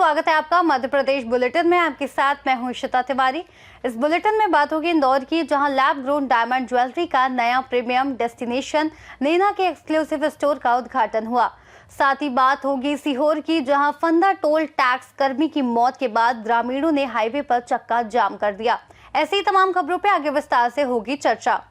स्वागत है आपका मध्य प्रदेश बुलेटिन में। आपके साथ मैं हूं इशिता तिवारी। इस बुलेटिन में बात होगी इंदौर की, जहां लैब ग्रोन डायमंड ज्वेलरी का नया प्रीमियम डेस्टिनेशन नैना के एक्सक्लूसिव स्टोर का उद्घाटन हुआ। साथ ही बात होगी सीहोर की, जहां फंदा टोल टैक्स कर्मी की मौत के बाद ग्रामीणों ने हाईवे पर चक्का जाम कर दिया। ऐसी तमाम खबरों पर आगे विस्तार से होगी चर्चा।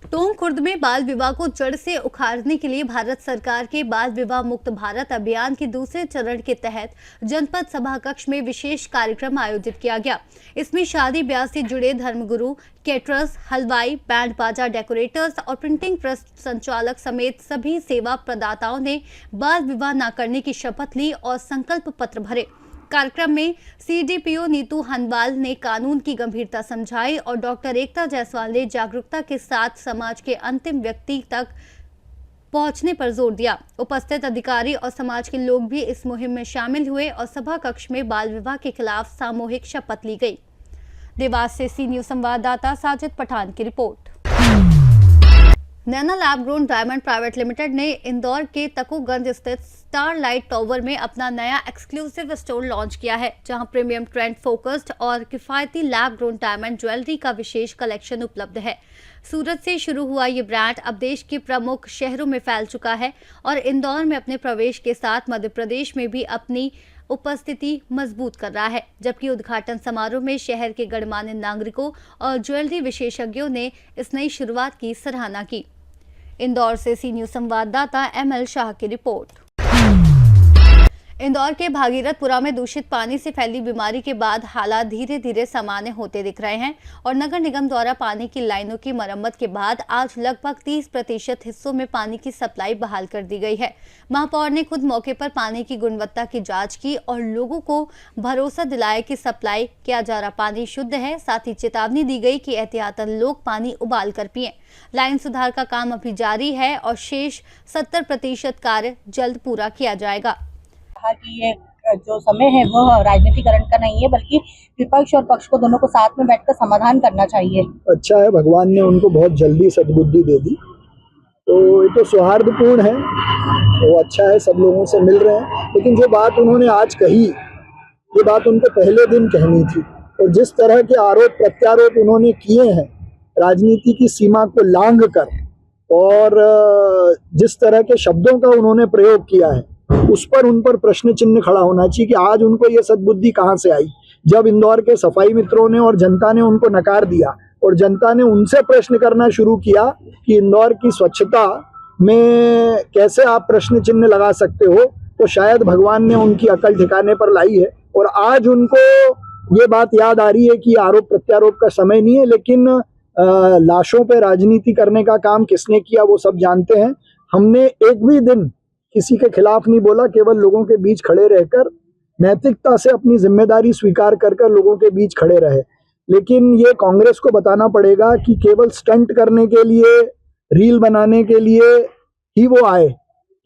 टोंक खुर्द में बाल विवाह को जड़ से उखाड़ने के लिए भारत सरकार के बाल विवाह मुक्त भारत अभियान के दूसरे चरण के तहत जनपद सभा कक्ष में विशेष कार्यक्रम आयोजित किया गया। इसमें शादी ब्याह से जुड़े धर्मगुरु, कैटरर्स, हलवाई, बैंड बाजा डेकोरेटर्स और प्रिंटिंग प्रेस संचालक समेत सभी सेवा प्रदाताओं ने बाल विवाह न करने की शपथ ली और संकल्प पत्र भरे। कार्यक्रम में सीडीपीओ नीतू हनवाल ने कानून की गंभीरता समझाई और डॉक्टर एकता जायसवाल ने जागरूकता के साथ समाज के अंतिम व्यक्ति तक पहुंचने पर जोर दिया। उपस्थित अधिकारी और समाज के लोग भी इस मुहिम में शामिल हुए और सभा कक्ष में बाल विवाह के खिलाफ सामूहिक शपथ ली गई। देवास से सी न्यूज संवाददाता साजिद पठान की रिपोर्ट। Naina lab grown diamond private limited ने इंदौर के तकुगंज स्थित स्टारलाइट टावर में अपना नया एक्सक्लूसिव स्टोर लॉन्च किया है, जहां प्रीमियम ट्रेंड फोकस्ड और किफायती लैब ग्रोन डायमंड ज्वेलरी का विशेष कलेक्शन उपलब्ध है। सूरत से शुरू हुआ ये ब्रांड अब देश के प्रमुख शहरों में फैल चुका है और इंदौर में अपने प्रवेश के साथ मध्य प्रदेश में भी अपनी उपस्थिति मजबूत कर रहा है। जबकि उद्घाटन समारोह में शहर के गणमान्य नागरिकों और ज्वेलरी विशेषज्ञों ने इस नई शुरुआत की सराहना की। इंदौर से सी न्यूज संवाददाता ML शाह की रिपोर्ट। इंदौर के भागीरथपुरा में दूषित पानी से फैली बीमारी के बाद हालात धीरे धीरे सामान्य होते दिख रहे हैं और नगर निगम द्वारा पानी की लाइनों की मरम्मत के बाद आज लगभग 30% हिस्सों में पानी की सप्लाई बहाल कर दी गई है। महापौर ने खुद मौके पर पानी की गुणवत्ता की जांच की और लोगों को भरोसा दिलाया कि सप्लाई किया जा रहा पानी शुद्ध है। साथ ही चेतावनी दी गई कि एहतियातन लोग पानी उबाल कर पिएं। लाइन सुधार का काम अभी जारी है और शेष 70% कार्य जल्द पूरा किया जाएगा। कि ये जो समय है वो राजनीतिकरण का नहीं है, बल्कि विपक्ष और पक्ष को दोनों को साथ में बैठकर समाधान करना चाहिए। अच्छा है, भगवान ने उनको बहुत जल्दी सद्बुद्धि दे दी, तो ये तो सौहार्दपूर्ण है, वो अच्छा है, सब लोगों से मिल रहे हैं। लेकिन जो बात उन्होंने आज कही, ये बात उनको पहले दिन कहनी थी। और जिस तरह के आरोप प्रत्यारोप उन्होंने किए हैं राजनीति की सीमा को लांघ कर, और जिस तरह के शब्दों का उन्होंने प्रयोग किया है, उस पर उन पर प्रश्न चिन्ह खड़ा होना चाहिए कि आज उनको ये सद्बुद्धि कहाँ से आई। जब इंदौर के सफाई मित्रों ने और जनता ने उनको नकार दिया और जनता ने उनसे प्रश्न करना शुरू किया कि इंदौर की स्वच्छता में कैसे आप प्रश्न चिन्ह लगा सकते हो, तो शायद भगवान ने उनकी अकल ठिकाने पर लाई है। और आज उनको ये बात याद आ रही है कि आरोप प्रत्यारोप का समय नहीं है, लेकिन लाशों पे राजनीति करने का काम किसने किया वो सब जानते हैं। हमने एक भी दिन किसी के खिलाफ नहीं बोला, केवल लोगों के बीच खड़े रहकर नैतिकता से अपनी जिम्मेदारी स्वीकार कर लोगों के बीच खड़े रहे। लेकिन ये कांग्रेस को बताना पड़ेगा कि केवल स्टंट करने के लिए, रील बनाने के लिए ही वो आए।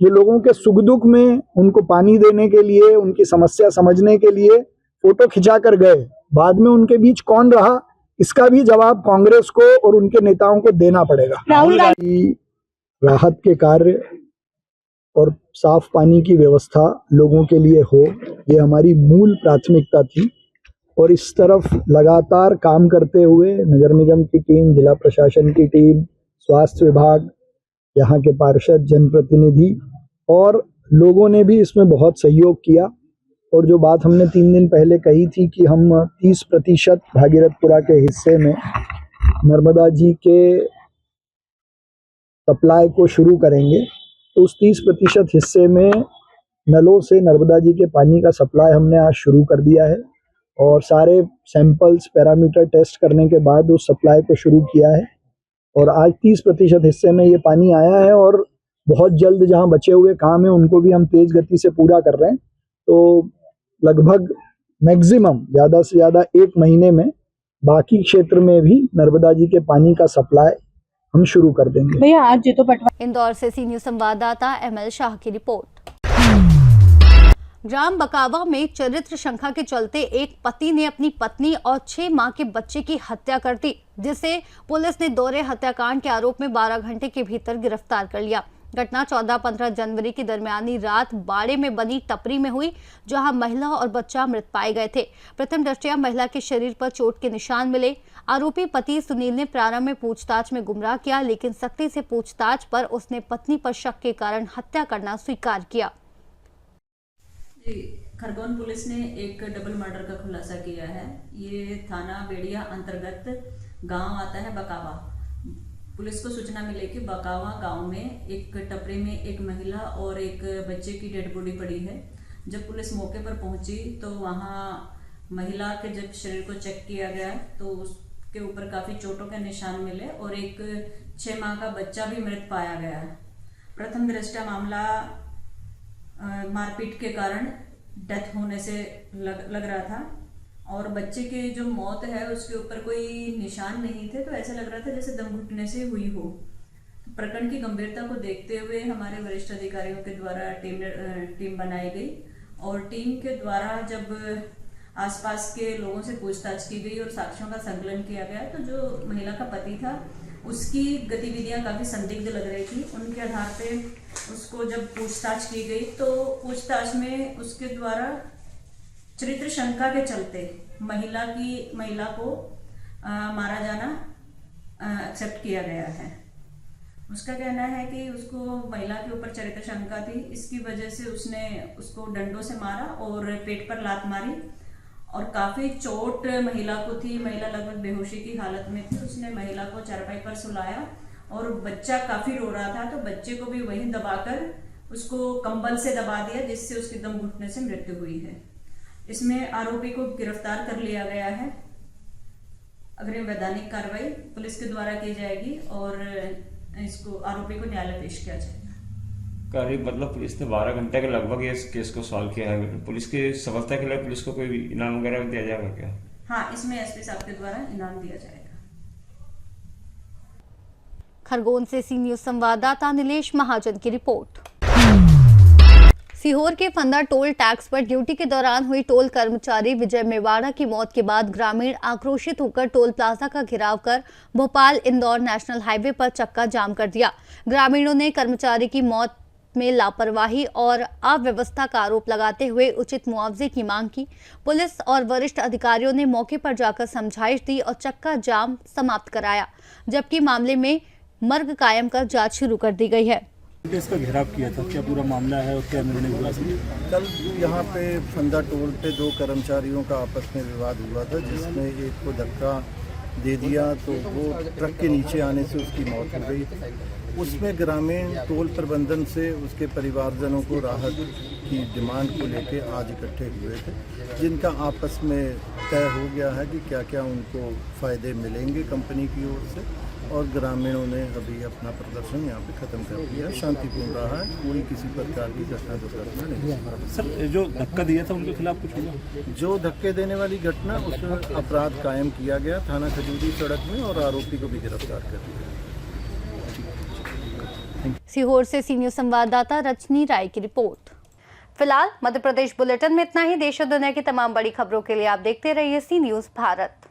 ये लोगों के सुख दुख में उनको पानी देने के लिए, उनकी समस्या समझने के लिए फोटो खिंचा कर गए। बाद में उनके बीच कौन रहा, इसका भी जवाब कांग्रेस को और उनके नेताओं को देना पड़ेगा। राहुल गांधी राहत के कार्य और साफ पानी की व्यवस्था लोगों के लिए हो, ये हमारी मूल प्राथमिकता थी। और इस तरफ लगातार काम करते हुए नगर निगम की टीम, जिला प्रशासन की टीम, स्वास्थ्य विभाग, यहाँ के पार्षद, जनप्रतिनिधि और लोगों ने भी इसमें बहुत सहयोग किया। और जो बात हमने 3 दिन पहले कही थी कि हम 30% भागीरथपुरा के हिस्से में नर्मदा जी के सप्लाई को शुरू करेंगे, तो उस 30% हिस्से में नलों से नर्मदा जी के पानी का सप्लाई हमने आज शुरू कर दिया है और सारे सैंपल्स, पैरामीटर टेस्ट करने के बाद उस सप्लाई को शुरू किया है। और आज 30% हिस्से में ये पानी आया है और बहुत जल्द जहां बचे हुए काम है उनको भी हम तेज गति से पूरा कर रहे हैं। तो लगभग मैक्सिमम ज़्यादा से ज़्यादा 1 महीने में बाकी क्षेत्र में भी नर्मदा जी के पानी का सप्लाई हम शुरू कर देंगे। भैया आज जीतो पटवा। इंदौर से सी न्यूज संवाददाता ML शाह की रिपोर्ट। ग्राम बकावा में चरित्र शंका के चलते एक पति ने अपनी पत्नी और 6 माह के बच्चे की हत्या कर दी, जिसे पुलिस ने दोहरे हत्याकांड के आरोप में 12 घंटे के भीतर गिरफ्तार कर लिया। घटना 14-15 जनवरी की दरमियानी रात बाड़े में बनी टपरी में हुई, जहां महिला और बच्चा मृत पाए गए थे। प्रथम दृष्टया महिला के शरीर पर चोट के निशान मिले। आरोपी पति सुनील ने प्रारंभ में पूछताछ में गुमराह किया, लेकिन सख्ती से पूछताछ पर उसने पत्नी पर शक के कारण हत्या करना स्वीकार किया। खरगोन पुलिस ने एक डबल मर्डर का खुलासा किया है। ये थाना बेड़िया अंतर्गत गांव आता है बकावा। पुलिस को सूचना मिली कि बकावा गांव में एक टपरी में एक महिला और एक बच्चे की डेड बॉडी पड़ी है। जब पुलिस मौके पर पहुंची तो वहां महिला के जब शरीर को चेक किया गया तो उसके ऊपर काफी चोटों के निशान मिले और एक 6 माह का बच्चा भी मृत पाया गया है। प्रथम दृष्टया मामला मारपीट के कारण डेथ होने से लग रहा था और बच्चे की जो मौत है उसके ऊपर कोई निशान नहीं थे, तो ऐसा लग रहा था जैसे दम घुटने से हुई हो। प्रकरण की गंभीरता को देखते हुए हमारे वरिष्ठ अधिकारियों के द्वारा टीम बनाई गई और टीम के द्वारा जब आसपास के लोगों से पूछताछ की गई और साक्ष्यों का संकलन किया गया तो जो महिला का पति था उसकी गतिविधियां काफी संदिग्ध लग रही थी। उनके आधार पे उसको जब पूछताछ की गई तो पूछताछ में उसके द्वारा चरित्र शंका के चलते महिला को मारा जाना एक्सेप्ट किया गया है। उसका कहना है कि उसको महिला के ऊपर चरित्र शंका थी, इसकी वजह से उसने उसको डंडों से मारा और पेट पर लात मारी और काफी चोट महिला को थी। महिला लगभग बेहोशी की हालत में थी। उसने महिला को चारपाई पर सुलाया और बच्चा काफी रो रहा था तो बच्चे को भी वहीं दबाकर उसको कंबल से दबा दिया, जिससे उसकी दम घुटने से मृत्यु हुई है। इसमें आरोपी को गिरफ्तार कर लिया गया है। अग्रिम वैधानिक कार्रवाई पुलिस के द्वारा की जाएगी और इसको आरोपी को न्यायालय पेश किया जाएगा। करीब मतलब पुलिस ने 12 घंटे के लगभग इस केस को सॉल्व किया है। पुलिस की सफलता के लिए पुलिस को कोई इनाम वगैरह दिया जाएगा क्या? हाँ, इसमें एसपी साहब के द्वारा इनाम दिया जाएगा। खरगोन से सी न्यूज संवाददाता नीलेश महाजन की रिपोर्ट। सीहोर के फंदा टोल टैक्स पर ड्यूटी के दौरान हुई टोल कर्मचारी विजय मेवाड़ा की मौत के बाद ग्रामीण आक्रोशित होकर टोल प्लाजा का घेराव कर भोपाल इंदौर नेशनल हाईवे पर चक्का जाम कर दिया। ग्रामीणों ने कर्मचारी की मौत में लापरवाही और अव्यवस्था का आरोप लगाते हुए उचित मुआवजे की मांग की। पुलिस और वरिष्ठ अधिकारियों ने मौके पर जाकर समझाइश दी और चक्का जाम समाप्त कराया, जबकि मामले में मर्ग कायम कर जांच शुरू कर दी गई है। इसका घेराव किया था, क्या पूरा मामला है और क्या निर्णय हुआ? कल यहाँ पे फंदा टोल पे 2 कर्मचारियों का आपस में विवाद हुआ था, जिसमें एक को धक्का दे दिया तो वो ट्रक के नीचे आने से उसकी मौत हो गई। उसमें ग्रामीण टोल प्रबंधन से उसके परिवारजनों को राहत की डिमांड को लेके आज इकट्ठे हुए थे, जिनका आपस में तय हो गया है कि क्या क्या उनको फ़ायदे मिलेंगे कंपनी की ओर से, और ग्रामीणों ने अभी अपना प्रदर्शन यहाँ पे खत्म कर दिया। शांतिपूर्ण रहा है, कोई किसी प्रकार की घटना दुर्घटना नहीं। सर, जो धक्का दिया था उनके खिलाफ कुछ हुआ? जो धक्के देने वाली घटना, उसमें अपराध कायम किया गया थाना खजूरी सड़क में और आरोपी को भी गिरफ्तार कर दिया। सीहोर से सी न्यूज संवाददाता रजनी राय की रिपोर्ट। फिलहाल मध्य प्रदेश बुलेटिन में इतना ही। देश और दुनिया की तमाम बड़ी खबरों के लिए आप देखते रहिए सी न्यूज भारत।